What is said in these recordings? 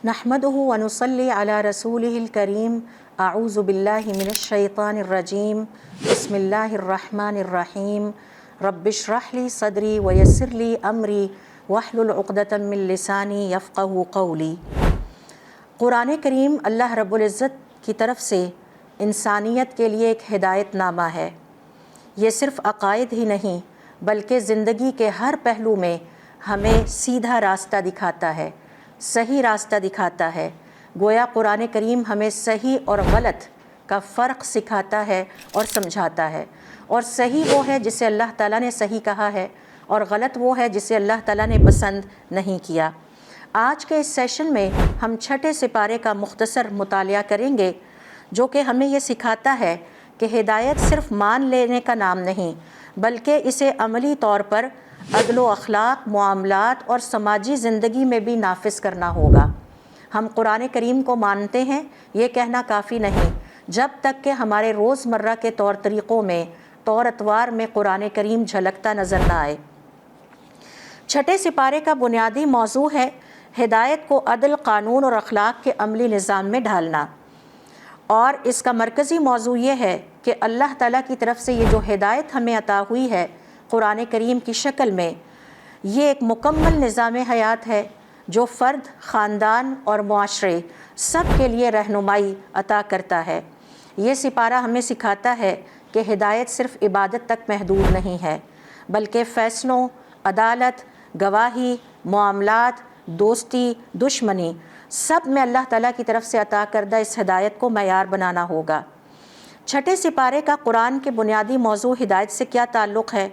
نحمدہ ونصلی علی رسولہ الکریم اعوذ باللہ من الشیطان الرجیم بسم اللہ الرحمن الرحیم رب اشرح لی صدری ویسر لی امری واحلل عقدۃ من لسانی یفقہوا قولی۔ قرآن کریم اللہ رب العزت کی طرف سے انسانیت کے لیے ایک ہدایت نامہ ہے۔ یہ صرف عقائد ہی نہیں بلکہ زندگی کے ہر پہلو میں ہمیں سیدھا راستہ دکھاتا ہے، صحیح راستہ دکھاتا ہے۔ گویا قرآن کریم ہمیں صحیح اور غلط کا فرق سکھاتا ہے اور سمجھاتا ہے، اور صحیح وہ ہے جسے اللہ تعالیٰ نے صحیح کہا ہے، اور غلط وہ ہے جسے اللہ تعالیٰ نے پسند نہیں کیا۔ آج کے اس سیشن میں ہم چھٹے سپارے کا مختصر مطالعہ کریں گے، جو کہ ہمیں یہ سکھاتا ہے کہ ہدایت صرف مان لینے کا نام نہیں بلکہ اسے عملی طور پر عدل و اخلاق، معاملات اور سماجی زندگی میں بھی نافذ کرنا ہوگا۔ ہم قرآن کریم کو مانتے ہیں یہ کہنا کافی نہیں جب تک کہ ہمارے روزمرہ کے طور طریقوں میں، طور اطوار میں قرآن کریم جھلکتا نظر نہ آئے۔ چھٹے سپارے کا بنیادی موضوع ہے ہدایت کو عدل، قانون اور اخلاق کے عملی نظام میں ڈھالنا، اور اس کا مرکزی موضوع یہ ہے کہ اللہ تعالیٰ کی طرف سے یہ جو ہدایت ہمیں عطا ہوئی ہے قرآن کریم کی شکل میں، یہ ایک مکمل نظام حیات ہے جو فرد، خاندان اور معاشرے سب کے لیے رہنمائی عطا کرتا ہے۔ یہ سپارہ ہمیں سکھاتا ہے کہ ہدایت صرف عبادت تک محدود نہیں ہے بلکہ فیصلوں، عدالت، گواہی، معاملات، دوستی، دشمنی، سب میں اللہ تعالیٰ کی طرف سے عطا کردہ اس ہدایت کو معیار بنانا ہوگا۔ چھٹے سپارے کا قرآن کے بنیادی موضوع ہدایت سے کیا تعلق ہے؟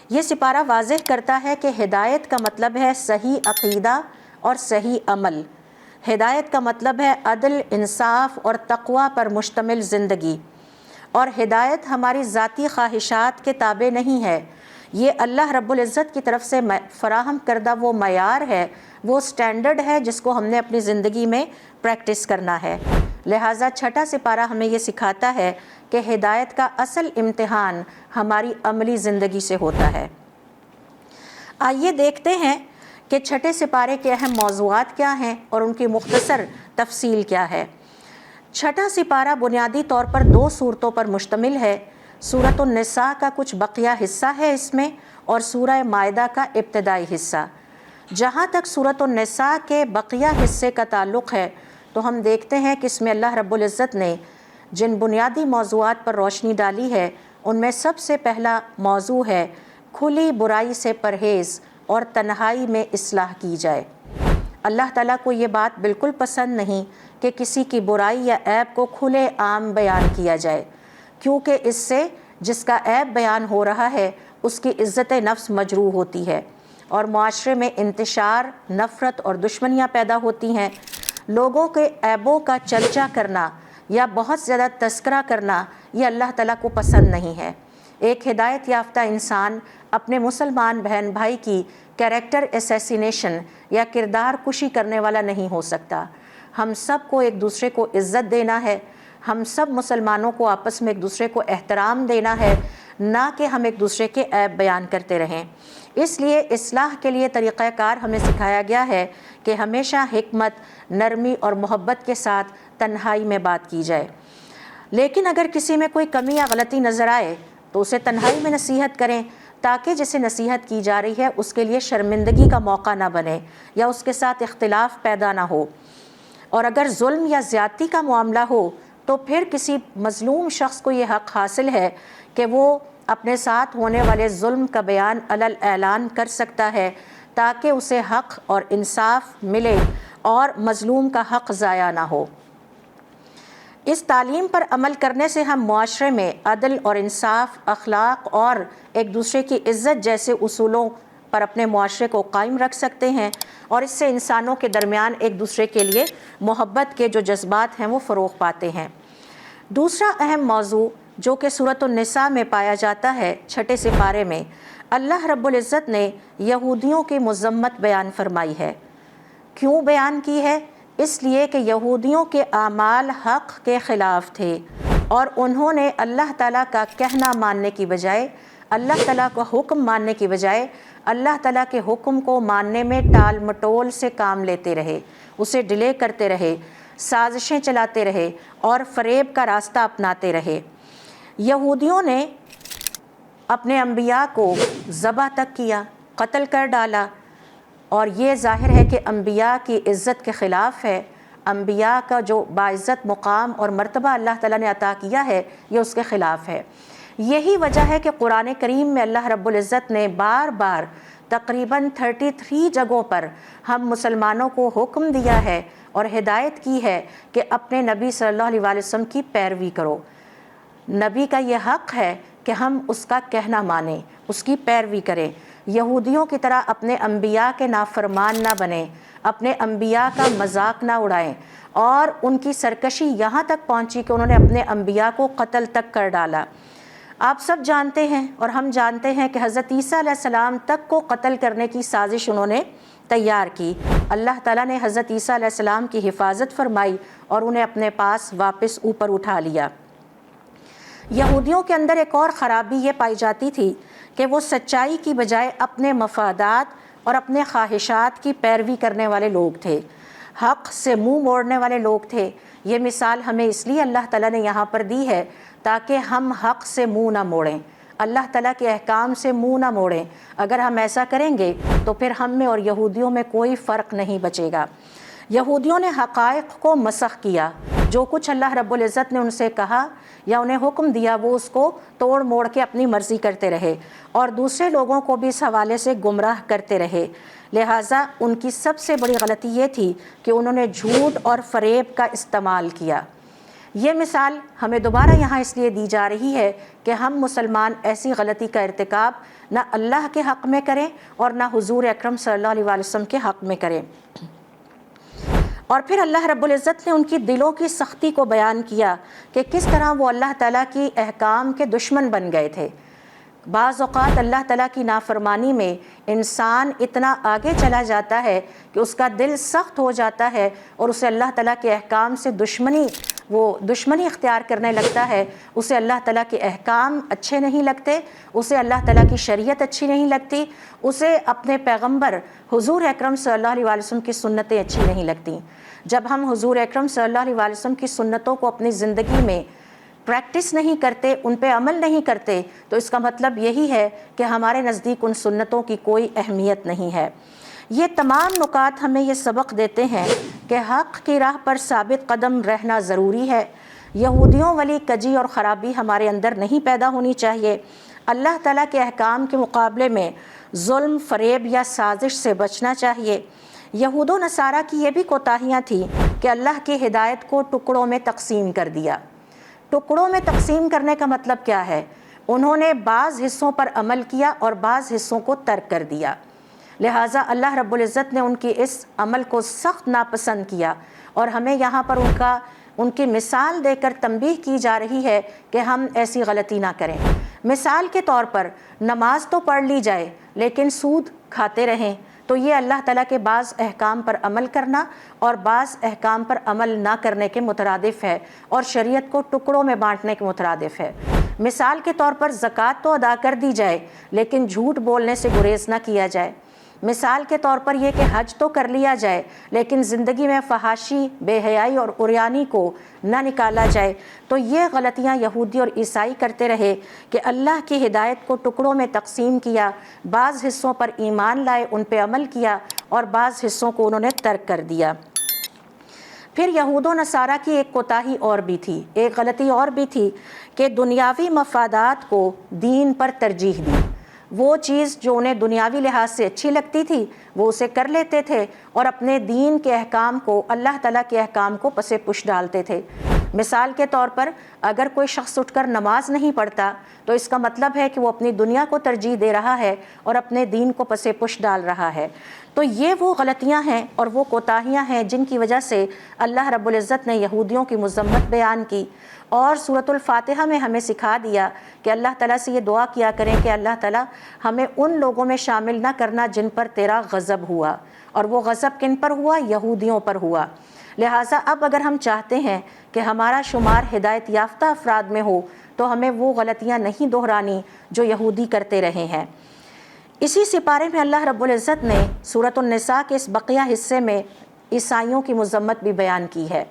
یہ سپارہ واضح کرتا ہے کہ ہدایت کا مطلب ہے صحیح عقیدہ اور صحیح عمل۔ ہدایت کا مطلب ہے عدل، انصاف اور تقوی پر مشتمل زندگی، اور ہدایت ہماری ذاتی خواہشات کے تابع نہیں ہے۔ یہ اللہ رب العزت کی طرف سے فراہم کردہ وہ معیار ہے، وہ سٹینڈرڈ ہے جس کو ہم نے اپنی زندگی میں پریکٹس کرنا ہے۔ لہٰذا چھٹا سپارہ ہمیں یہ سکھاتا ہے کہ ہدایت کا اصل امتحان ہماری عملی زندگی سے ہوتا ہے۔ آئیے دیکھتے ہیں کہ چھٹے سپارے کے اہم موضوعات کیا ہیں اور ان کی مختصر تفصیل کیا ہے۔ چھٹا سپارہ بنیادی طور پر 2 صورتوں پر مشتمل ہے۔ سورۃ النساء کا کچھ بقیہ حصہ ہے اس میں، اور سورہ مائدہ کا ابتدائی حصہ۔ جہاں تک سورۃ النساء کے بقیہ حصے کا تعلق ہے تو ہم دیکھتے ہیں کہ اس میں اللہ رب العزت نے جن بنیادی موضوعات پر روشنی ڈالی ہے ان میں سب سے پہلا موضوع ہے کھلی برائی سے پرہیز اور تنہائی میں اصلاح کی جائے۔ اللہ تعالیٰ کو یہ بات بالکل پسند نہیں کہ کسی کی برائی یا عیب کو کھلے عام بیان کیا جائے، کیونکہ اس سے جس کا عیب بیان ہو رہا ہے اس کی عزت نفس مجروح ہوتی ہے، اور معاشرے میں انتشار، نفرت اور دشمنیاں پیدا ہوتی ہیں۔ لوگوں کے عیبوں کا چرچا کرنا یا بہت زیادہ تذکرہ کرنا یہ اللہ تعالیٰ کو پسند نہیں ہے۔ ایک ہدایت یافتہ انسان اپنے مسلمان بہن بھائی کی کیریکٹر اسیسینیشن یا کردار کشی کرنے والا نہیں ہو سکتا۔ ہم سب کو ایک دوسرے کو عزت دینا ہے، ہم سب مسلمانوں کو آپس میں ایک دوسرے کو احترام دینا ہے، نہ کہ ہم ایک دوسرے کے عیب بیان کرتے رہیں۔ اس لیے اصلاح کے لیے طریقہ کار ہمیں سکھایا گیا ہے کہ ہمیشہ حکمت، نرمی اور محبت کے ساتھ تنہائی میں بات کی جائے۔ لیکن اگر کسی میں کوئی کمی یا غلطی نظر آئے تو اسے تنہائی میں نصیحت کریں، تاکہ جسے نصیحت کی جا رہی ہے اس کے لیے شرمندگی کا موقع نہ بنے یا اس کے ساتھ اختلاف پیدا نہ ہو۔ اور اگر ظلم یا زیادتی کا معاملہ ہو تو پھر کسی مظلوم شخص کو یہ حق حاصل ہے کہ وہ اپنے ساتھ ہونے والے ظلم کا بیان علل اعلان کر سکتا ہے، تاکہ اسے حق اور انصاف ملے اور مظلوم کا حق ضائع نہ ہو۔ اس تعلیم پر عمل کرنے سے ہم معاشرے میں عدل اور انصاف، اخلاق اور ایک دوسرے کی عزت جیسے اصولوں پر اپنے معاشرے کو قائم رکھ سکتے ہیں، اور اس سے انسانوں کے درمیان ایک دوسرے کے لیے محبت کے جو جذبات ہیں وہ فروغ پاتے ہیں۔ دوسرا اہم موضوع جو کہ سورۃ النساء میں پایا جاتا ہے، چھٹے سپارے میں اللہ رب العزت نے یہودیوں کی مذمت بیان فرمائی ہے۔ کیوں بیان کی ہے؟ اس لیے کہ یہودیوں کے اعمال حق کے خلاف تھے، اور انہوں نے اللہ تعالیٰ کا کہنا ماننے کی بجائے، اللہ تعالیٰ کا حکم ماننے کی بجائے اللہ تعالیٰ کے حکم کو ماننے میں ٹال مٹول سے کام لیتے رہے، اسے ڈیلے کرتے رہے، سازشیں چلاتے رہے اور فریب کا راستہ اپناتے رہے۔ یہودیوں نے اپنے انبیاء کو ذبح تک کیا، قتل کر ڈالا، اور یہ ظاہر ہے کہ انبیاء کی عزت کے خلاف ہے۔ انبیاء کا جو باعزت مقام اور مرتبہ اللہ تعالیٰ نے عطا کیا ہے، یہ اس کے خلاف ہے۔ یہی وجہ ہے کہ قرآن کریم میں اللہ رب العزت نے بار بار تقریباً 33 جگہوں پر ہم مسلمانوں کو حکم دیا ہے اور ہدایت کی ہے کہ اپنے نبی صلی اللہ علیہ وسلم کی پیروی کرو۔ نبی کا یہ حق ہے کہ ہم اس کا کہنا مانیں، اس کی پیروی کریں۔ یہودیوں کی طرح اپنے انبیاء کے نافرمان نہ بنیں، اپنے انبیاء کا مذاق نہ اڑائیں، اور ان کی سرکشی یہاں تک پہنچی کہ انہوں نے اپنے انبیاء کو قتل تک کر ڈالا۔ آپ سب جانتے ہیں اور ہم جانتے ہیں کہ حضرت عیسیٰ علیہ السلام تک کو قتل کرنے کی سازش انہوں نے تیار کی۔ اللہ تعالیٰ نے حضرت عیسیٰ علیہ السلام کی حفاظت فرمائی اور انہیں اپنے پاس واپس اوپر اٹھا لیا۔ یہودیوں کے اندر ایک اور خرابی یہ پائی جاتی تھی کہ وہ سچائی کی بجائے اپنے مفادات اور اپنے خواہشات کی پیروی کرنے والے لوگ تھے، حق سے منہ موڑنے والے لوگ تھے۔ یہ مثال ہمیں اس لیے اللہ تعالیٰ نے یہاں پر دی ہے تاکہ ہم حق سے منہ نہ موڑیں، اللہ تعالیٰ کے احکام سے منہ نہ موڑیں۔ اگر ہم ایسا کریں گے تو پھر ہم میں اور یہودیوں میں کوئی فرق نہیں بچے گا۔ یہودیوں نے حقائق کو مسخ کیا، جو کچھ اللہ رب العزت نے ان سے کہا یا انہیں حکم دیا وہ اس کو توڑ موڑ کے اپنی مرضی کرتے رہے اور دوسرے لوگوں کو بھی اس حوالے سے گمراہ کرتے رہے۔ لہٰذا ان کی سب سے بڑی غلطی یہ تھی کہ انہوں نے جھوٹ اور فریب کا استعمال کیا۔ یہ مثال ہمیں دوبارہ یہاں اس لیے دی جا رہی ہے کہ ہم مسلمان ایسی غلطی کا ارتکاب نہ اللہ کے حق میں کریں اور نہ حضور اکرم صلی اللہ علیہ وسلم کے حق میں کریں۔ اور پھر اللہ رب العزت نے ان کی دلوں کی سختی کو بیان کیا کہ کس طرح وہ اللہ تعالیٰ کی احکام کے دشمن بن گئے تھے۔ بعض اوقات اللہ تعالیٰ کی نافرمانی میں انسان اتنا آگے چلا جاتا ہے کہ اس کا دل سخت ہو جاتا ہے اور اسے اللہ تعالیٰ کے احکام سے دشمنی اختیار کرنے لگتا ہے۔ اسے اللہ تعالیٰ کے احکام اچھے نہیں لگتے، اسے اللہ تعالیٰ کی شریعت اچھی نہیں لگتی، اسے اپنے پیغمبر حضور اکرم صلی اللہ علیہ وسلم کی سنتیں اچھی نہیں لگتیں۔ جب ہم حضور اکرم صلی اللہ علیہ وسلم کی سنتوں کو اپنی زندگی میں پریکٹس نہیں کرتے، ان پہ عمل نہیں کرتے، تو اس کا مطلب یہی ہے کہ ہمارے نزدیک ان سنتوں کی کوئی اہمیت نہیں ہے۔ یہ تمام نکات ہمیں یہ سبق دیتے ہیں کہ حق کی راہ پر ثابت قدم رہنا ضروری ہے۔ یہودیوں والی کجی اور خرابی ہمارے اندر نہیں پیدا ہونی چاہیے۔ اللہ تعالیٰ کے احکام کے مقابلے میں ظلم، فریب یا سازش سے بچنا چاہیے۔ یہود و نصارہ کی یہ بھی کوتاہیاں تھیں کہ اللہ کی ہدایت کو ٹکڑوں میں تقسیم کر دیا۔ ٹکڑوں میں تقسیم کرنے کا مطلب کیا ہے؟ انہوں نے بعض حصوں پر عمل کیا اور بعض حصوں کو ترک کر دیا۔ لہٰذا اللہ رب العزت نے ان کی اس عمل کو سخت ناپسند کیا اور ہمیں یہاں پر ان کی مثال دے کر تنبیہ کی جا رہی ہے کہ ہم ایسی غلطی نہ کریں۔ مثال کے طور پر نماز تو پڑھ لی جائے لیکن سود کھاتے رہیں، تو یہ اللہ تعالیٰ کے بعض احکام پر عمل کرنا اور بعض احکام پر عمل نہ کرنے کے مترادف ہے اور شریعت کو ٹکڑوں میں بانٹنے کے مترادف ہے۔ مثال کے طور پر زکوٰۃ تو ادا کر دی جائے لیکن جھوٹ بولنے سے گریز نہ کیا جائے۔ مثال کے طور پر یہ کہ حج تو کر لیا جائے لیکن زندگی میں فحاشی، بے حیائی اور عریانی کو نہ نکالا جائے۔ تو یہ غلطیاں یہودی اور عیسائی کرتے رہے کہ اللہ کی ہدایت کو ٹکڑوں میں تقسیم کیا، بعض حصوں پر ایمان لائے، ان پہ عمل کیا اور بعض حصوں کو انہوں نے ترک کر دیا۔ پھر یہود و نصارہ کی ایک کوتاہی اور بھی تھی، ایک غلطی اور بھی تھی کہ دنیاوی مفادات کو دین پر ترجیح دی۔ وہ چیز جو انہیں دنیاوی لحاظ سے اچھی لگتی تھی وہ اسے کر لیتے تھے اور اپنے دین کے احکام کو، اللہ تعالیٰ کے احکام کو پس پش ڈالتے تھے۔ مثال کے طور پر اگر کوئی شخص اٹھ کر نماز نہیں پڑھتا تو اس کا مطلب ہے کہ وہ اپنی دنیا کو ترجیح دے رہا ہے اور اپنے دین کو پس پش ڈال رہا ہے۔ تو یہ وہ غلطیاں ہیں اور وہ کوتاہیاں ہیں جن کی وجہ سے اللہ رب العزت نے یہودیوں کی مذمت بیان کی اور سورۃ الفاتحہ میں ہمیں سکھا دیا کہ اللہ تعالیٰ سے یہ دعا کیا کریں کہ اللہ تعالیٰ ہمیں ان لوگوں میں شامل نہ کرنا جن پر تیرا غضب ہوا، اور وہ غضب کن پر ہوا؟ یہودیوں پر ہوا۔ لہٰذا اب اگر ہم چاہتے ہیں کہ ہمارا شمار ہدایت یافتہ افراد میں ہو تو ہمیں وہ غلطیاں نہیں دہرانی جو یہودی کرتے رہے ہیں۔ اسی سپارے میں اللہ رب العزت نے سورۃ النساء کے اس بقیہ حصے میں عیسائیوں کی مذمت بھی بیان کی ہے۔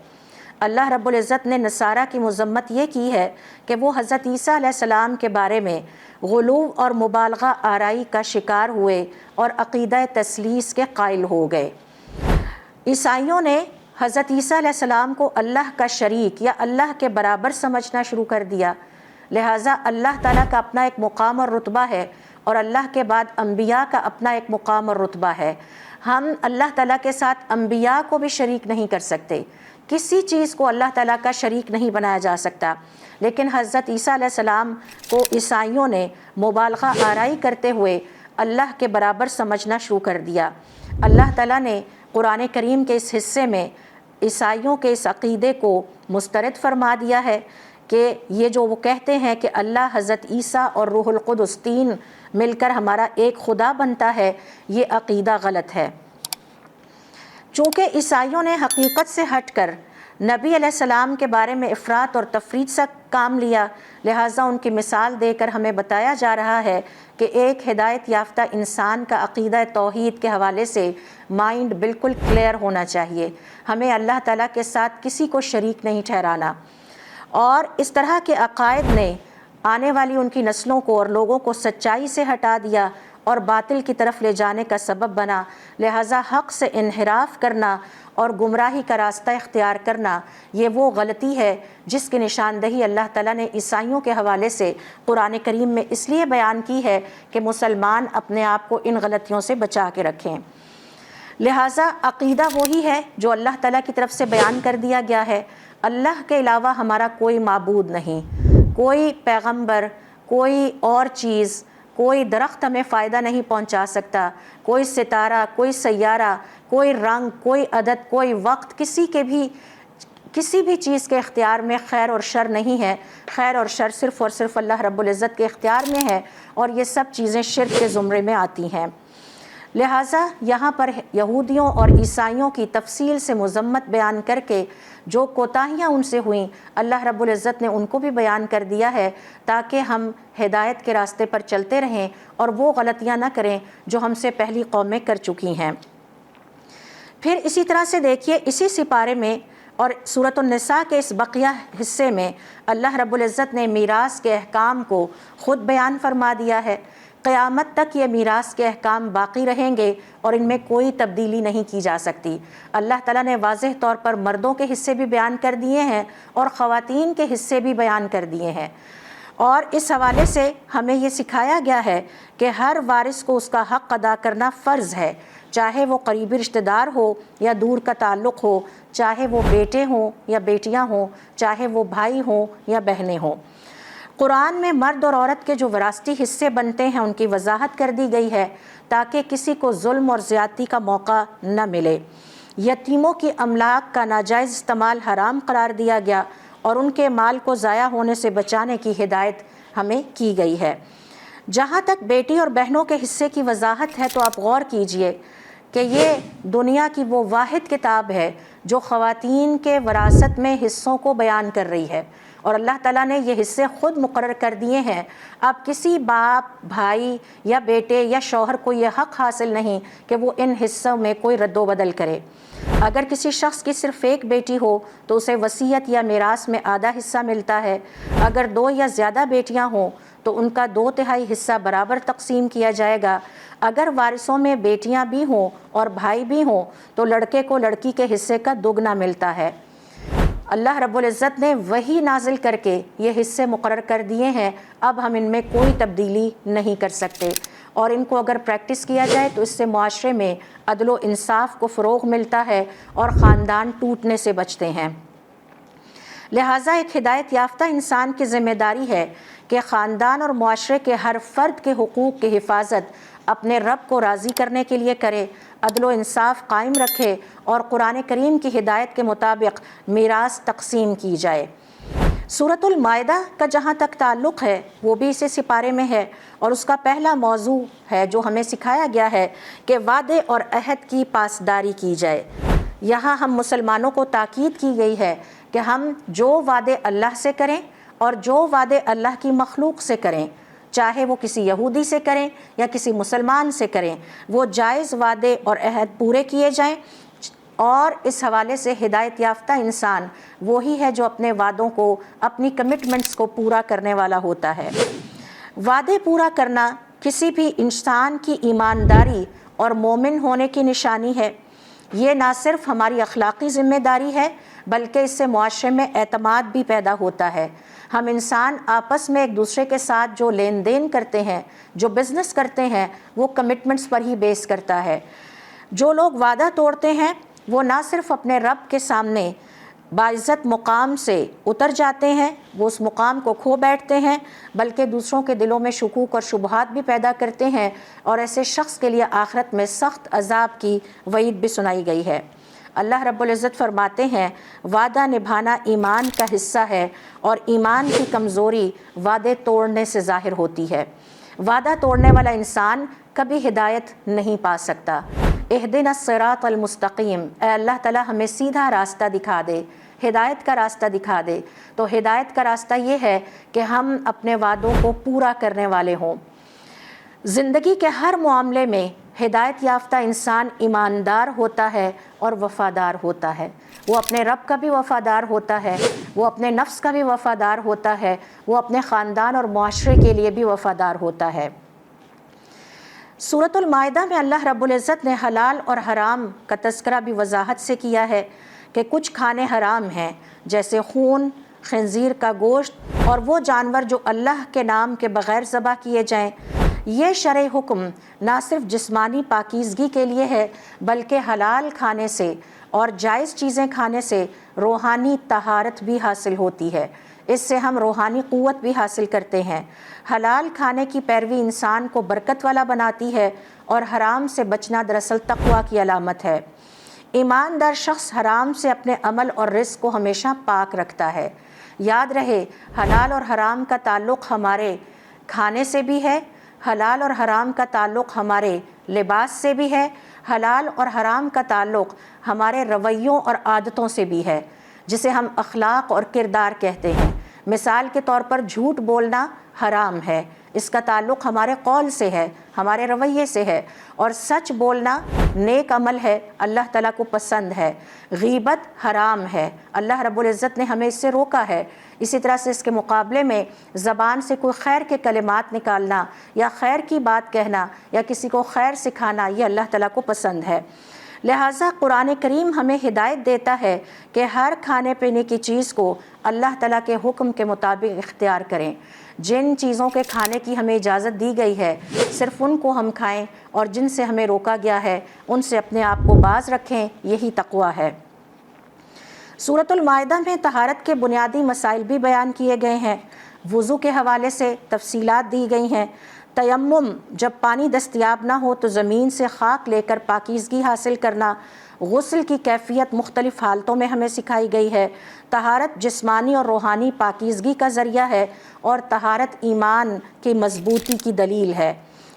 اللہ رب العزت نے نصارہ کی مذمت یہ کی ہے کہ وہ حضرت عیسیٰ علیہ السلام کے بارے میں غلو اور مبالغہ آرائی کا شکار ہوئے اور عقیدہ تثلیث کے قائل ہو گئے۔ عیسائیوں نے حضرت عیسیٰ علیہ السلام کو اللہ کا شریک یا اللہ کے برابر سمجھنا شروع کر دیا، لہٰذا اللہ تعالیٰ کا اپنا ایک مقام اور رتبہ ہے اور اللہ کے بعد انبیاء کا اپنا ایک مقام اور رتبہ ہے۔ ہم اللہ تعالیٰ کے ساتھ انبیاء کو بھی شریک نہیں کر سکتے، کسی چیز کو اللہ تعالیٰ کا شریک نہیں بنایا جا سکتا، لیکن حضرت عیسیٰ علیہ السلام کو عیسائیوں نے مبالغہ آرائی کرتے ہوئے اللہ کے برابر سمجھنا شروع کر دیا۔ اللہ تعالیٰ نے قرآن کریم کے اس حصے میں عیسائیوں کے اس عقیدے کو مسترد فرما دیا ہے کہ یہ جو وہ کہتے ہیں کہ اللہ، حضرت عیسیٰ اور روح القدس تین مل کر ہمارا ایک خدا بنتا ہے، یہ عقیدہ غلط ہے۔ چونکہ عیسائیوں نے حقیقت سے ہٹ کر نبی علیہ السلام کے بارے میں افراط اور تفریط سے کام لیا، لہٰذا ان کی مثال دے کر ہمیں بتایا جا رہا ہے کہ ایک ہدایت یافتہ انسان کا عقیدہ توحید کے حوالے سے مائنڈ بالکل کلیئر ہونا چاہیے۔ ہمیں اللہ تعالیٰ کے ساتھ کسی کو شریک نہیں ٹھہرانا، اور اس طرح کے عقائد نے آنے والی ان کی نسلوں کو اور لوگوں کو سچائی سے ہٹا دیا اور باطل کی طرف لے جانے کا سبب بنا۔ لہٰذا حق سے انحراف کرنا اور گمراہی کا راستہ اختیار کرنا یہ وہ غلطی ہے جس کی نشاندہی اللہ تعالیٰ نے عیسائیوں کے حوالے سے قرآن کریم میں اس لیے بیان کی ہے کہ مسلمان اپنے آپ کو ان غلطیوں سے بچا کے رکھیں۔ لہٰذا عقیدہ وہی ہے جو اللہ تعالیٰ کی طرف سے بیان کر دیا گیا ہے۔ اللہ کے علاوہ ہمارا کوئی معبود نہیں، کوئی پیغمبر، کوئی اور چیز، کوئی درخت ہمیں فائدہ نہیں پہنچا سکتا، کوئی ستارہ، کوئی سیارہ، کوئی رنگ، کوئی عدد، کوئی وقت، کسی بھی چیز کے اختیار میں خیر اور شر نہیں ہے۔ خیر اور شر صرف اور صرف اللہ رب العزت کے اختیار میں ہے، اور یہ سب چیزیں شرک کے زمرے میں آتی ہیں۔ لہٰذا یہاں پر یہودیوں اور عیسائیوں کی تفصیل سے مذمت بیان کر کے جو کوتاہیاں ان سے ہوئیں، اللہ رب العزت نے ان کو بھی بیان کر دیا ہے تاکہ ہم ہدایت کے راستے پر چلتے رہیں اور وہ غلطیاں نہ کریں جو ہم سے پہلی قومیں کر چکی ہیں۔ پھر اسی طرح سے دیکھیے اسی سپارے میں اور سورۃ النساء کے اس بقیہ حصے میں اللہ رب العزت نے میراث کے احکام کو خود بیان فرما دیا ہے۔ قیامت تک یہ میراث کے احکام باقی رہیں گے اور ان میں کوئی تبدیلی نہیں کی جا سکتی۔ اللہ تعالیٰ نے واضح طور پر مردوں کے حصے بھی بیان کر دیے ہیں اور خواتین کے حصے بھی بیان کر دیے ہیں، اور اس حوالے سے ہمیں یہ سکھایا گیا ہے کہ ہر وارث کو اس کا حق ادا کرنا فرض ہے، چاہے وہ قریبی رشتہ دار ہو یا دور کا تعلق ہو، چاہے وہ بیٹے ہوں یا بیٹیاں ہوں، چاہے وہ بھائی ہوں یا بہنیں ہوں۔ قرآن میں مرد اور عورت کے جو وراثتی حصے بنتے ہیں ان کی وضاحت کر دی گئی ہے تاکہ کسی کو ظلم اور زیادتی کا موقع نہ ملے۔ یتیموں کی املاک کا ناجائز استعمال حرام قرار دیا گیا اور ان کے مال کو ضائع ہونے سے بچانے کی ہدایت ہمیں کی گئی ہے۔ جہاں تک بیٹی اور بہنوں کے حصے کی وضاحت ہے تو آپ غور کیجئے کہ یہ دنیا کی وہ واحد کتاب ہے جو خواتین کے وراثت میں حصوں کو بیان کر رہی ہے، اور اللہ تعالیٰ نے یہ حصے خود مقرر کر دیے ہیں۔ اب کسی باپ، بھائی یا بیٹے یا شوہر کو یہ حق حاصل نہیں کہ وہ ان حصوں میں کوئی رد و بدل کرے۔ اگر کسی شخص کی صرف ایک بیٹی ہو تو اسے وصیت یا میراث میں آدھا حصہ ملتا ہے۔ اگر 2 یا زیادہ بیٹیاں ہوں تو ان کا 2/3 حصہ برابر تقسیم کیا جائے گا۔ اگر وارثوں میں بیٹیاں بھی ہوں اور بھائی بھی ہوں تو لڑکے کو لڑکی کے حصے کا دوگنا ملتا ہے۔ اللہ رب العزت نے وحی نازل کر کے یہ حصے مقرر کر دیے ہیں، اب ہم ان میں کوئی تبدیلی نہیں کر سکتے، اور ان کو اگر پریکٹس کیا جائے تو اس سے معاشرے میں عدل و انصاف کو فروغ ملتا ہے اور خاندان ٹوٹنے سے بچتے ہیں۔ لہٰذا ایک ہدایت یافتہ انسان کی ذمہ داری ہے کہ خاندان اور معاشرے کے ہر فرد کے حقوق کی حفاظت اپنے رب کو راضی کرنے کے لیے کرے، عدل و انصاف قائم رکھے اور قرآن کریم کی ہدایت کے مطابق میراث تقسیم کی جائے۔ سورۃ المائدہ کا جہاں تک تعلق ہے وہ بھی اسی سپارے میں ہے، اور اس کا پہلا موضوع ہے جو ہمیں سکھایا گیا ہے کہ وعدے اور عہد کی پاسداری کی جائے۔ یہاں ہم مسلمانوں کو تاکید کی گئی ہے کہ ہم جو وعدے اللہ سے کریں اور جو وعدے اللہ کی مخلوق سے کریں، چاہے وہ کسی یہودی سے کریں یا کسی مسلمان سے کریں، وہ جائز وعدے اور عہد پورے کیے جائیں، اور اس حوالے سے ہدایت یافتہ انسان وہی ہے جو اپنے وعدوں کو، اپنی کمٹمنٹس کو پورا کرنے والا ہوتا ہے۔ وعدے پورا کرنا کسی بھی انسان کی ایمانداری اور مومن ہونے کی نشانی ہے۔ یہ نہ صرف ہماری اخلاقی ذمہ داری ہے بلکہ اس سے معاشرے میں اعتماد بھی پیدا ہوتا ہے۔ ہم انسان آپس میں ایک دوسرے کے ساتھ جو لین دین کرتے ہیں، جو بزنس کرتے ہیں، وہ کمٹمنٹس پر ہی بیس کرتا ہے۔ جو لوگ وعدہ توڑتے ہیں وہ نہ صرف اپنے رب کے سامنے باعزت مقام سے اتر جاتے ہیں، وہ اس مقام کو کھو بیٹھتے ہیں، بلکہ دوسروں کے دلوں میں شکوک اور شبہات بھی پیدا کرتے ہیں، اور ایسے شخص کے لیے آخرت میں سخت عذاب کی وعید بھی سنائی گئی ہے۔ اللہ رب العزت فرماتے ہیں، وعدہ نبھانا ایمان کا حصہ ہے اور ایمان کی کمزوری وعدے توڑنے سے ظاہر ہوتی ہے۔ وعدہ توڑنے والا انسان کبھی ہدایت نہیں پا سکتا۔ اہدنا الصراط المستقیم، اے اللہ تعالیٰ ہمیں سیدھا راستہ دکھا دے، ہدایت کا راستہ دکھا دے۔ تو ہدایت کا راستہ یہ ہے کہ ہم اپنے وعدوں کو پورا کرنے والے ہوں۔ زندگی کے ہر معاملے میں ہدایت یافتہ انسان ایماندار ہوتا ہے اور وفادار ہوتا ہے۔ وہ اپنے رب کا بھی وفادار ہوتا ہے، وہ اپنے نفس کا بھی وفادار ہوتا ہے، وہ اپنے خاندان اور معاشرے کے لیے بھی وفادار ہوتا ہے۔ سورۃ المائدہ میں اللہ رب العزت نے حلال اور حرام کا تذکرہ بھی وضاحت سے کیا ہے کہ کچھ کھانے حرام ہیں، جیسے خون، خنزیر کا گوشت اور وہ جانور جو اللہ کے نام کے بغیر ذبح کیے جائیں۔ یہ شرعی حکم نہ صرف جسمانی پاکیزگی کے لیے ہے بلکہ حلال کھانے سے اور جائز چیزیں کھانے سے روحانی طہارت بھی حاصل ہوتی ہے، اس سے ہم روحانی قوت بھی حاصل کرتے ہیں۔ حلال کھانے کی پیروی انسان کو برکت والا بناتی ہے اور حرام سے بچنا دراصل تقویٰ کی علامت ہے۔ ایماندار شخص حرام سے اپنے عمل اور رزق کو ہمیشہ پاک رکھتا ہے۔ یاد رہے، حلال اور حرام کا تعلق ہمارے کھانے سے بھی ہے، حلال اور حرام کا تعلق ہمارے لباس سے بھی ہے، حلال اور حرام کا تعلق ہمارے رویوں اور عادتوں سے بھی ہے، جسے ہم اخلاق اور کردار کہتے ہیں۔ مثال کے طور پر جھوٹ بولنا حرام ہے، اس کا تعلق ہمارے قول سے ہے، ہمارے رویے سے ہے، اور سچ بولنا نیک عمل ہے، اللہ تعالیٰ کو پسند ہے۔ غیبت حرام ہے، اللہ رب العزت نے ہمیں اس سے روکا ہے۔ اسی طرح سے اس کے مقابلے میں زبان سے کوئی خیر کے کلمات نکالنا یا خیر کی بات کہنا یا کسی کو خیر سکھانا، یہ اللہ تعالیٰ کو پسند ہے۔ لہٰذا قرآن کریم ہمیں ہدایت دیتا ہے کہ ہر کھانے پینے کی چیز کو اللہ تعالیٰ کے حکم کے مطابق اختیار کریں۔ جن چیزوں کے کھانے کی ہمیں اجازت دی گئی ہے صرف ان کو ہم کھائیں، اور جن سے ہمیں روکا گیا ہے ان سے اپنے آپ کو باز رکھیں، یہی تقویٰ ہے۔ سورۃ المائدہ میں طہارت کے بنیادی مسائل بھی بیان کیے گئے ہیں۔ وضو کے حوالے سے تفصیلات دی گئی ہیں۔ تیمم، جب پانی دستیاب نہ ہو تو زمین سے خاک لے کر پاکیزگی حاصل کرنا۔ غسل کی کیفیت مختلف حالتوں میں ہمیں سکھائی گئی ہے۔ طہارت جسمانی اور روحانی پاکیزگی کا ذریعہ ہے اور طہارت ایمان کی مضبوطی کی دلیل ہے۔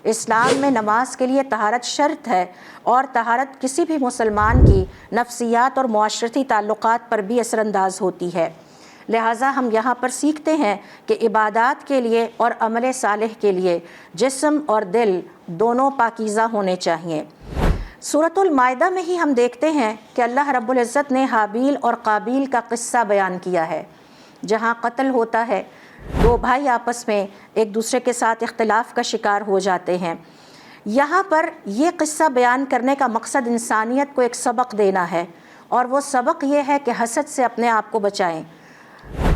اسلام میں نماز کے لیے طہارت شرط ہے، اور طہارت کسی بھی مسلمان کی نفسیات اور معاشرتی تعلقات پر بھی اثر انداز ہوتی ہے۔ لہٰذا ہم یہاں پر سیکھتے ہیں کہ عبادات کے لیے اور عمل صالح کے لیے جسم اور دل دونوں پاکیزہ ہونے چاہیے۔ سورۃ المائدہ میں ہی ہم دیکھتے ہیں کہ اللہ رب العزت نے حابیل اور قابیل کا قصہ بیان کیا ہے، جہاں قتل ہوتا ہے، دو بھائی آپس میں ایک دوسرے کے ساتھ اختلاف کا شکار ہو جاتے ہیں۔ یہاں پر یہ قصہ بیان کرنے کا مقصد انسانیت کو ایک سبق دینا ہے، اور وہ سبق یہ ہے کہ حسد سے اپنے آپ کو بچائیں۔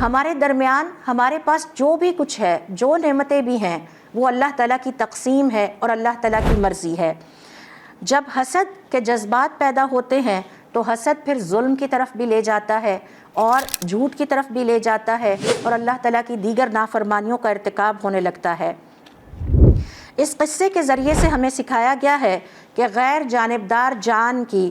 ہمارے درمیان ہمارے پاس جو بھی کچھ ہے، جو نعمتیں بھی ہیں، وہ اللہ تعالیٰ کی تقسیم ہے اور اللہ تعالیٰ کی مرضی ہے۔ جب حسد کے جذبات پیدا ہوتے ہیں تو حسد پھر ظلم کی طرف بھی لے جاتا ہے اور جھوٹ کی طرف بھی لے جاتا ہے، اور اللہ تعالیٰ کی دیگر نافرمانیوں کا ارتکاب ہونے لگتا ہے۔ اس قصے کے ذریعے سے ہمیں سکھایا گیا ہے کہ غیر جانبدار جان کی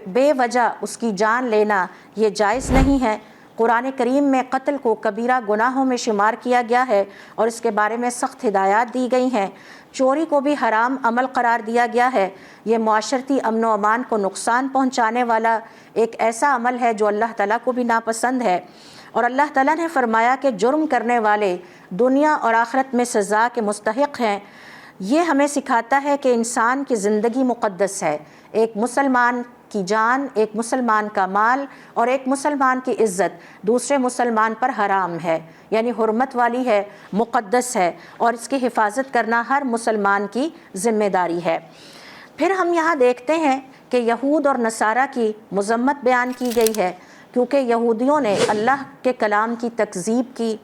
بے وجہ اس کی جان لینا یہ جائز نہیں ہے۔ قرآن کریم میں قتل کو کبیرہ گناہوں میں شمار کیا گیا ہے اور اس کے بارے میں سخت ہدایات دی گئی ہیں۔ چوری کو بھی حرام عمل قرار دیا گیا ہے۔ یہ معاشرتی امن و امان کو نقصان پہنچانے والا ایک ایسا عمل ہے جو اللہ تعالیٰ کو بھی ناپسند ہے، اور اللہ تعالیٰ نے فرمایا کہ جرم کرنے والے دنیا اور آخرت میں سزا کے مستحق ہیں۔ یہ ہمیں سکھاتا ہے کہ انسان کی زندگی مقدس ہے۔ ایک مسلمان کی جان، ایک مسلمان کا مال اور ایک مسلمان کی عزت دوسرے مسلمان پر حرام ہے، یعنی حرمت والی ہے، مقدس ہے، اور اس کی حفاظت کرنا ہر مسلمان کی ذمہ داری ہے۔ پھر ہم یہاں دیکھتے ہیں کہ یہود اور نصارہ کی مذمت بیان کی گئی ہے، کیونکہ یہودیوں نے اللہ کے کلام کی تکذیب کی،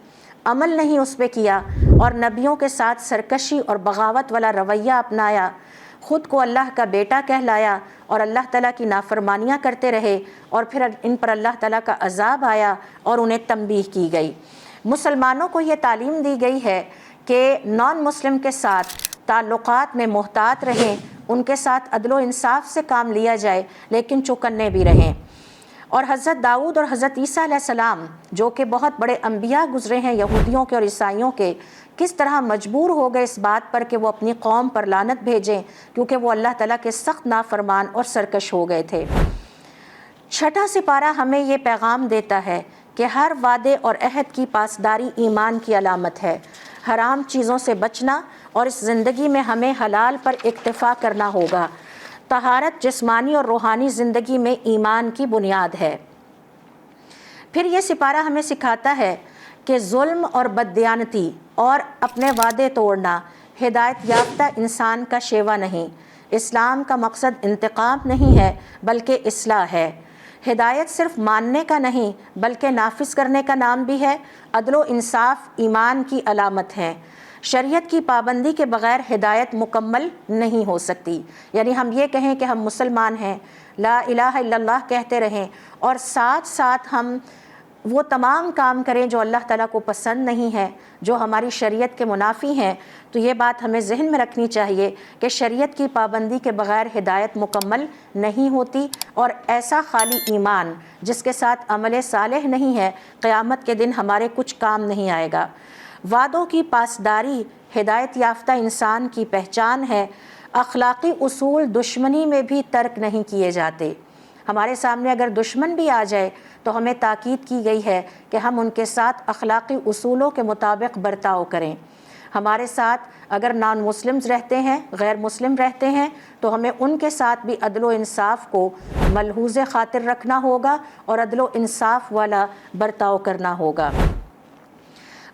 عمل نہیں اس پہ کیا، اور نبیوں کے ساتھ سرکشی اور بغاوت والا رویہ اپنایا، خود کو اللہ کا بیٹا کہلایا اور اللہ تعالیٰ کی نافرمانیاں کرتے رہے، اور پھر ان پر اللہ تعالیٰ کا عذاب آیا اور انہیں تنبیہ کی گئی۔ مسلمانوں کو یہ تعلیم دی گئی ہے کہ نان مسلم کے ساتھ تعلقات میں محتاط رہیں، ان کے ساتھ عدل و انصاف سے کام لیا جائے، لیکن چوکنے بھی رہیں۔ اور حضرت داؤد اور حضرت عیسیٰ علیہ السلام جو کہ بہت بڑے انبیاء گزرے ہیں یہودیوں کے اور عیسائیوں کے، کس طرح مجبور ہو گئے اس بات پر کہ وہ اپنی قوم پر لعنت بھیجیں، کیونکہ وہ اللہ تعالیٰ کے سخت نافرمان اور سرکش ہو گئے تھے۔ چھٹا سپارہ ہمیں یہ پیغام دیتا ہے کہ ہر وعدے اور عہد کی پاسداری ایمان کی علامت ہے۔ حرام چیزوں سے بچنا، اور اس زندگی میں ہمیں حلال پر اکتفا کرنا ہوگا۔ طہارت جسمانی اور روحانی زندگی میں ایمان کی بنیاد ہے۔ پھر یہ سپارہ ہمیں سکھاتا ہے کہ ظلم اور بددیانتی اور اپنے وعدے توڑنا ہدایت یافتہ انسان کا شیوا نہیں۔ اسلام کا مقصد انتقام نہیں ہے بلکہ اصلاح ہے۔ ہدایت صرف ماننے کا نہیں بلکہ نافذ کرنے کا نام بھی ہے۔ عدل و انصاف ایمان کی علامت ہے۔ شریعت کی پابندی کے بغیر ہدایت مکمل نہیں ہو سکتی۔ یعنی ہم یہ کہیں کہ ہم مسلمان ہیں، لا الہ الا اللہ کہتے رہیں، اور ساتھ ساتھ ہم وہ تمام کام کریں جو اللہ تعالیٰ کو پسند نہیں ہے، جو ہماری شریعت کے منافی ہیں، تو یہ بات ہمیں ذہن میں رکھنی چاہیے کہ شریعت کی پابندی کے بغیر ہدایت مکمل نہیں ہوتی، اور ایسا خالی ایمان جس کے ساتھ عمل صالح نہیں ہے، قیامت کے دن ہمارے کچھ کام نہیں آئے گا۔ وعدوں کی پاسداری ہدایت یافتہ انسان کی پہچان ہے۔ اخلاقی اصول دشمنی میں بھی ترک نہیں کیے جاتے۔ ہمارے سامنے اگر دشمن بھی آ جائے تو ہمیں تاکید کی گئی ہے کہ ہم ان کے ساتھ اخلاقی اصولوں کے مطابق برتاؤ کریں۔ ہمارے ساتھ اگر نان مسلمز رہتے ہیں، غیر مسلم رہتے ہیں، تو ہمیں ان کے ساتھ بھی عدل و انصاف کو ملحوظ خاطر رکھنا ہوگا اور عدل و انصاف والا برتاؤ کرنا ہوگا۔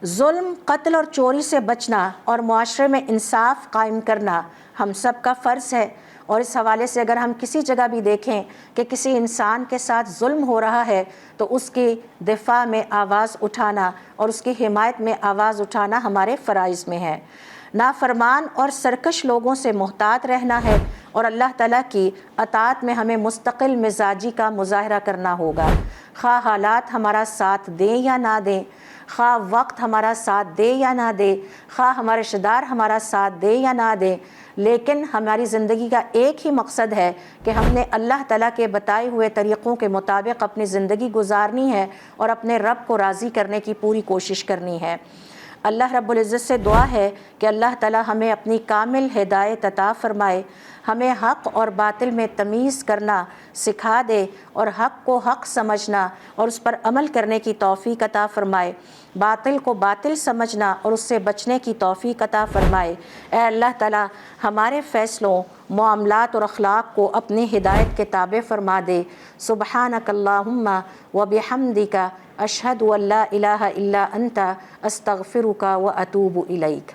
ظلم، قتل اور چوری سے بچنا اور معاشرے میں انصاف قائم کرنا ہم سب کا فرض ہے، اور اس حوالے سے اگر ہم کسی جگہ بھی دیکھیں کہ کسی انسان کے ساتھ ظلم ہو رہا ہے تو اس کی دفاع میں آواز اٹھانا اور اس کی حمایت میں آواز اٹھانا ہمارے فرائض میں ہے۔ نافرمان اور سرکش لوگوں سے محتاط رہنا ہے، اور اللہ تعالیٰ کی اطاعت میں ہمیں مستقل مزاجی کا مظاہرہ کرنا ہوگا، خواہ حالات ہمارا ساتھ دیں یا نہ دیں، خواہ وقت ہمارا ساتھ دے یا نہ دے، خواہ ہمارے رشتہ دار ہمارا ساتھ دے یا نہ دے، لیکن ہماری زندگی کا ایک ہی مقصد ہے کہ ہم نے اللہ تعالیٰ کے بتائے ہوئے طریقوں کے مطابق اپنی زندگی گزارنی ہے اور اپنے رب کو راضی کرنے کی پوری کوشش کرنی ہے۔ اللہ رب العزت سے دعا ہے کہ اللہ تعالیٰ ہمیں اپنی کامل ہدایت عطا فرمائے، ہمیں حق اور باطل میں تمیز کرنا سکھا دے، اور حق کو حق سمجھنا اور اس پر عمل کرنے کی توفیق عطا فرمائے، باطل کو باطل سمجھنا اور اس سے بچنے کی توفیق عطا فرمائے۔ اے اللہ تعالیٰ ہمارے فیصلوں، معاملات اور اخلاق کو اپنی ہدایت کے تابع فرما دے۔ سبحانک اللہم و بحمدک اشہد ان لا الہ الا انت استغفرک و اتوب الیک۔